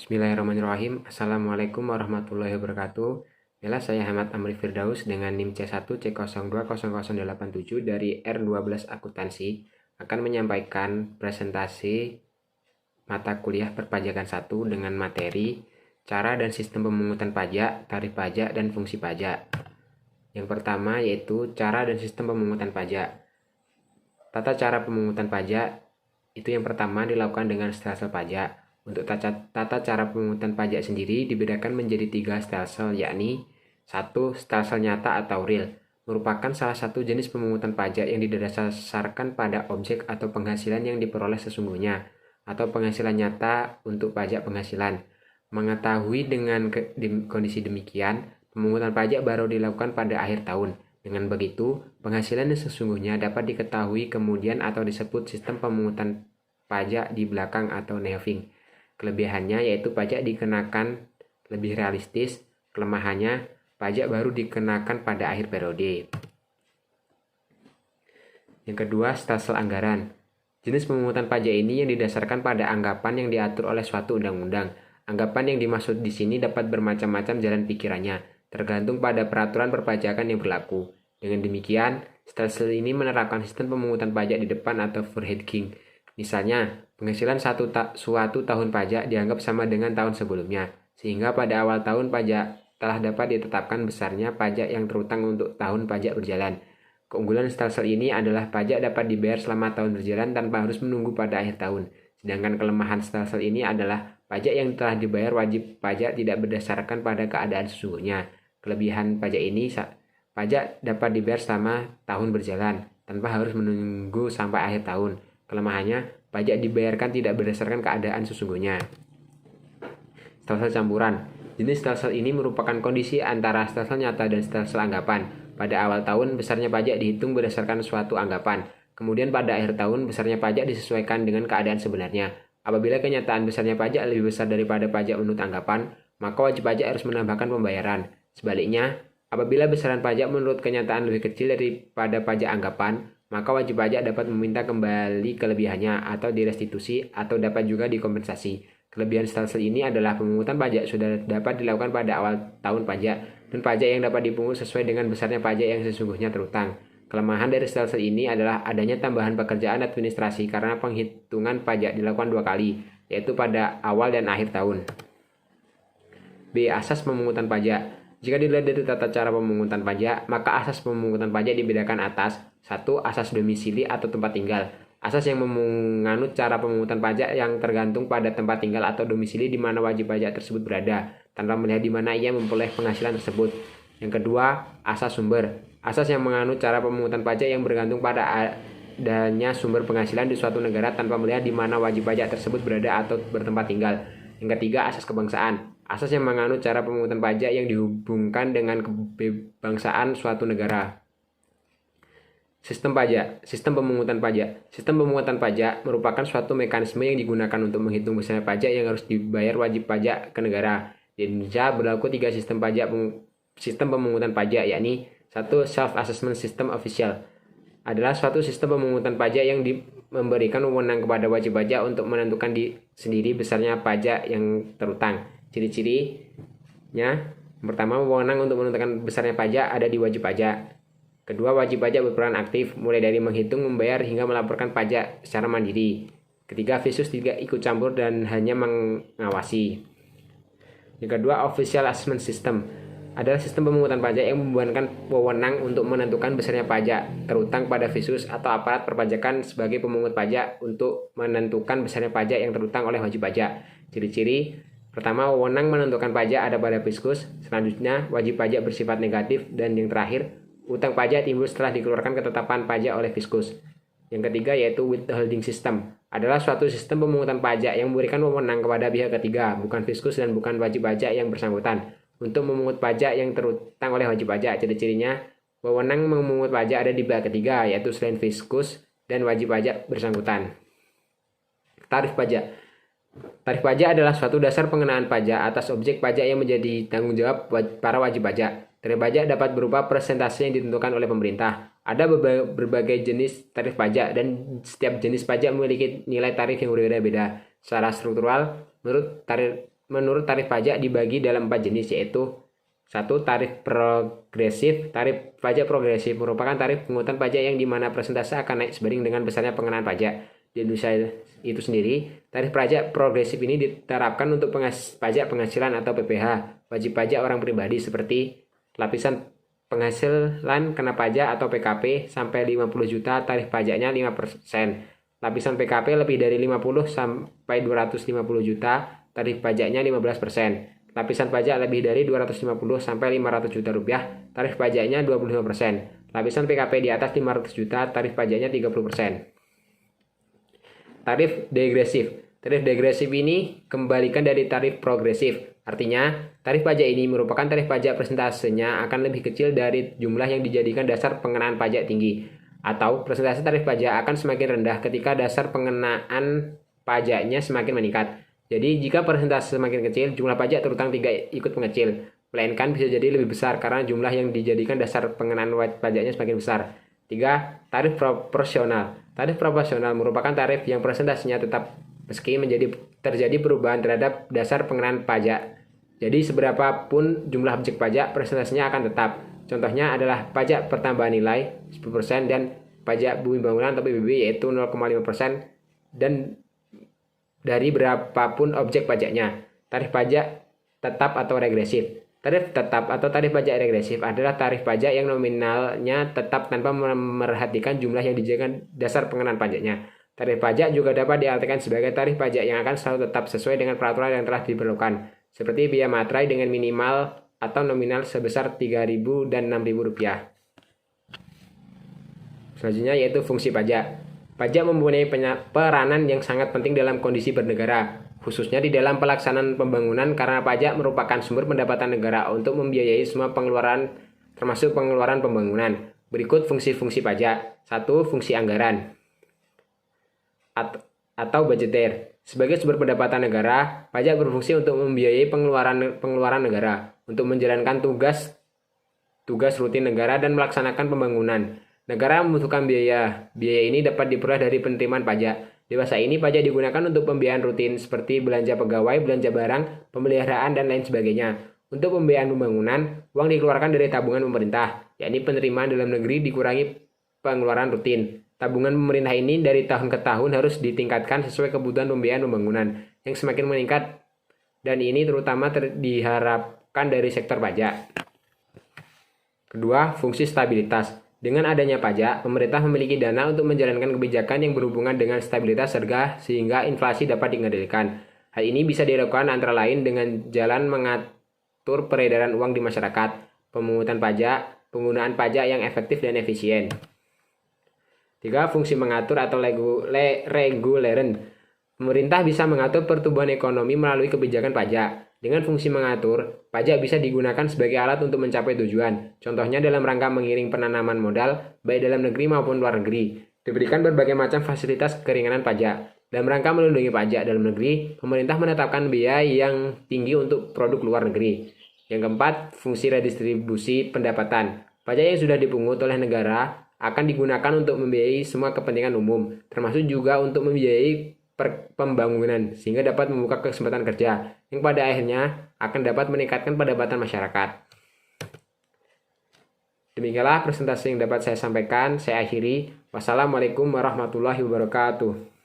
Bismillahirrahmanirrahim. Assalamualaikum warahmatullahi wabarakatuh. Inilah saya Ahmad Amri Firdaus dengan NIM C1C020087 dari R12 Akuntansi akan menyampaikan presentasi mata kuliah perpajakan 1 dengan materi cara dan sistem pemungutan pajak, tarif pajak, dan fungsi pajak. Yang pertama yaitu cara dan sistem pemungutan pajak. Tata cara pemungutan pajak itu yang pertama dilakukan dengan stelsel pajak. Untuk tata cara pemungutan pajak sendiri dibedakan menjadi 3 stelsel, yakni 1. Stelsel nyata atau real, merupakan salah satu jenis pemungutan pajak yang didasarkan pada objek atau penghasilan yang diperoleh sesungguhnya, atau penghasilan nyata untuk pajak penghasilan. Mengetahui dengan kondisi demikian, pemungutan pajak baru dilakukan pada akhir tahun. Dengan begitu, penghasilan yang sesungguhnya dapat diketahui kemudian atau disebut sistem pemungutan pajak di belakang atau netting. Kelebihannya yaitu pajak dikenakan lebih realistis, kelemahannya pajak baru dikenakan pada akhir periode. Yang kedua, stelsel anggaran. Jenis pemungutan pajak ini yang didasarkan pada anggapan yang diatur oleh suatu undang-undang. Anggapan yang dimaksud di sini dapat bermacam-macam jalan pikirannya, tergantung pada peraturan perpajakan yang berlaku. Dengan demikian, stelsel ini menerapkan sistem pemungutan pajak di depan atau foreheading. Misalnya, penghasilan suatu tahun pajak dianggap sama dengan tahun sebelumnya, sehingga pada awal tahun pajak telah dapat ditetapkan besarnya pajak yang terutang untuk tahun pajak berjalan. Keunggulan stelsel ini adalah pajak dapat dibayar selama tahun berjalan tanpa harus menunggu pada akhir tahun. Sedangkan kelemahan stelsel ini adalah pajak yang telah dibayar wajib pajak tidak berdasarkan pada keadaan sesungguhnya. Kelebihan pajak ini, pajak dapat dibayar selama tahun berjalan tanpa harus menunggu sampai akhir tahun. Kelemahannya, pajak dibayarkan tidak berdasarkan keadaan sesungguhnya. Stelsel campuran. Jenis stelsel ini merupakan kondisi antara stelsel nyata dan stelsel anggapan. Pada awal tahun, besarnya pajak dihitung berdasarkan suatu anggapan. Kemudian pada akhir tahun, besarnya pajak disesuaikan dengan keadaan sebenarnya. Apabila kenyataan besarnya pajak lebih besar daripada pajak menurut anggapan, maka wajib pajak harus menambahkan pembayaran. Sebaliknya, apabila besaran pajak menurut kenyataan lebih kecil daripada pajak anggapan, maka wajib pajak dapat meminta kembali kelebihannya atau direstitusi atau dapat juga dikompensasi. Kelebihan stelsel ini adalah pemungutan pajak sudah dapat dilakukan pada awal tahun pajak dan pajak yang dapat dipungut sesuai dengan besarnya pajak yang sesungguhnya terutang. Kelemahan dari stelsel ini adalah adanya tambahan pekerjaan administrasi karena penghitungan pajak dilakukan 2 kali, yaitu pada awal dan akhir tahun. B. Asas pemungutan pajak. Jika dilihat dari tata cara pemungutan pajak, maka asas pemungutan pajak dibedakan atas 1. Asas domisili atau tempat tinggal. Asas yang menganut cara pemungutan pajak yang tergantung pada tempat tinggal atau domisili di mana wajib pajak tersebut berada, tanpa melihat di mana ia memperoleh penghasilan tersebut. Yang kedua, asas sumber. Asas yang menganut cara pemungutan pajak yang bergantung pada adanya sumber penghasilan di suatu negara tanpa melihat di mana wajib pajak tersebut berada atau bertempat tinggal. Yang ketiga, asas kebangsaan. Asas yang menganut cara pemungutan pajak yang dihubungkan dengan kebangsaan suatu negara. Sistem pajak, sistem pemungutan pajak. Sistem pemungutan pajak merupakan suatu mekanisme yang digunakan untuk menghitung besarnya pajak yang harus dibayar wajib pajak ke negara. Di Indonesia berlaku 3 sistem pemungutan pajak, yakni 1. Self-assessment system official. Adalah suatu sistem pemungutan pajak yang memberikan wewenang kepada wajib pajak untuk menentukan sendiri besarnya pajak yang terutang. Ciri-cirinya, yang pertama, wewenang untuk menentukan besarnya pajak ada di wajib pajak. Kedua, wajib pajak berperan aktif, mulai dari menghitung, membayar, hingga melaporkan pajak secara mandiri. Ketiga, Visus tidak ikut campur dan hanya mengawasi. Yang kedua, Official Assessment System adalah sistem pemungutan pajak yang membebankan wewenang untuk menentukan besarnya pajak terutang pada Visus atau aparat perpajakan sebagai pemungut pajak untuk menentukan besarnya pajak yang terutang oleh wajib pajak. Ciri-ciri, pertama, wewenang menentukan pajak ada pada Fiskus. Selanjutnya, wajib pajak bersifat negatif. Dan yang terakhir, utang pajak timbul setelah dikeluarkan ketetapan pajak oleh Fiskus. Yang ketiga yaitu withholding system. Adalah suatu sistem pemungutan pajak yang memberikan wewenang kepada pihak ketiga, bukan Fiskus dan bukan wajib pajak yang bersangkutan, untuk memungut pajak yang terutang oleh wajib pajak. Ciri-cirinya, wewenang memungut pajak ada di pihak ketiga, yaitu selain Fiskus dan wajib pajak bersangkutan. Tarif pajak. Tarif pajak adalah suatu dasar pengenaan pajak atas objek pajak yang menjadi tanggung jawab para wajib pajak. Tarif pajak dapat berupa persentase yang ditentukan oleh pemerintah. Ada berbagai jenis tarif pajak dan setiap jenis pajak memiliki nilai tarif yang berbeda-beda. Secara struktural, menurut menurut tarif pajak dibagi dalam 4 jenis, yaitu 1. Tarif progresif. Tarif pajak progresif merupakan tarif pungutan pajak yang dimana persentase akan naik seiring dengan besarnya pengenaan pajak. Di Indonesia itu sendiri, tarif pajak progresif ini diterapkan untuk pajak penghasilan atau PPh, wajib pajak orang pribadi seperti lapisan penghasilan kena pajak atau PKP sampai 50 juta tarif pajaknya 5%. Lapisan PKP lebih dari 50 sampai 250 juta tarif pajaknya 15%. Lapisan pajak lebih dari 250 sampai 500 juta rupiah tarif pajaknya 25%. Lapisan PKP di atas 500 juta tarif pajaknya 30%. Tarif degresif. Tarif degresif ini kembalikan dari tarif progresif. Artinya, tarif pajak ini merupakan tarif pajak persentasenya akan lebih kecil dari jumlah yang dijadikan dasar pengenaan pajak tinggi. Atau persentase tarif pajak akan semakin rendah ketika dasar pengenaan pajaknya semakin meningkat. Jadi, jika persentase semakin kecil, jumlah pajak terutang tidak ikut mengecil. Melainkan bisa jadi lebih besar karena jumlah yang dijadikan dasar pengenaan pajaknya semakin besar. 3. Tarif proporsional. Tarif proporsional merupakan tarif yang persentasenya tetap meski terjadi perubahan terhadap dasar pengenaan pajak. Jadi seberapapun jumlah objek pajak, persentasenya akan tetap. Contohnya adalah pajak pertambahan nilai 10% dan pajak bumi bangunan atau PBB yaitu 0,5% dan dari berapapun objek pajaknya. Tarif pajak tetap atau regresif. Tarif tetap atau tarif pajak regresif adalah tarif pajak yang nominalnya tetap tanpa memperhatikan jumlah yang dijadikan dasar pengenaan pajaknya. Tarif pajak juga dapat diartikan sebagai tarif pajak yang akan selalu tetap sesuai dengan peraturan yang telah diperlukan, seperti biaya materai dengan minimal atau nominal sebesar Rp3.000 dan Rp6.000. Selanjutnya yaitu fungsi pajak. Pajak mempunyai peranan yang sangat penting dalam kondisi bernegara, khususnya di dalam pelaksanaan pembangunan karena pajak merupakan sumber pendapatan negara untuk membiayai semua pengeluaran termasuk pengeluaran pembangunan. Berikut fungsi-fungsi pajak. 1. Fungsi anggaran atau budgeter. Sebagai sumber pendapatan negara, pajak berfungsi untuk membiayai pengeluaran negara, untuk menjalankan tugas rutin negara dan melaksanakan pembangunan. Negara membutuhkan biaya. Biaya ini dapat diperoleh dari penerimaan pajak. Di masa ini, pajak digunakan untuk pembiayaan rutin seperti belanja pegawai, belanja barang, pemeliharaan, dan lain sebagainya. Untuk pembiayaan pembangunan, uang dikeluarkan dari tabungan pemerintah, yakni penerimaan dalam negeri dikurangi pengeluaran rutin. Tabungan pemerintah ini dari tahun ke tahun harus ditingkatkan sesuai kebutuhan pembiayaan pembangunan yang semakin meningkat, dan ini terutama diharapkan dari sektor pajak. Kedua, fungsi stabilitas. Dengan adanya pajak, pemerintah memiliki dana untuk menjalankan kebijakan yang berhubungan dengan stabilitas harga sehingga inflasi dapat dikendalikan. Hal ini bisa dilakukan antara lain dengan jalan mengatur peredaran uang di masyarakat, pemungutan pajak, penggunaan pajak yang efektif dan efisien. 3. Fungsi mengatur atau reguleren. Pemerintah bisa mengatur pertumbuhan ekonomi melalui kebijakan pajak. Dengan fungsi mengatur, pajak bisa digunakan sebagai alat untuk mencapai tujuan. Contohnya dalam rangka mengiring penanaman modal, baik dalam negeri maupun luar negeri. Diberikan berbagai macam fasilitas keringanan pajak. Dalam rangka melindungi pajak dalam negeri, pemerintah menetapkan biaya yang tinggi untuk produk luar negeri. Yang keempat, fungsi redistribusi pendapatan. Pajak yang sudah dipungut oleh negara akan digunakan untuk membiayai semua kepentingan umum, termasuk juga untuk membiayai pembangunan, sehingga dapat membuka kesempatan kerja, yang pada akhirnya akan dapat meningkatkan pendapatan masyarakat. Demikianlah presentasi yang dapat saya sampaikan. Saya akhiri. Wassalamualaikum warahmatullahi wabarakatuh.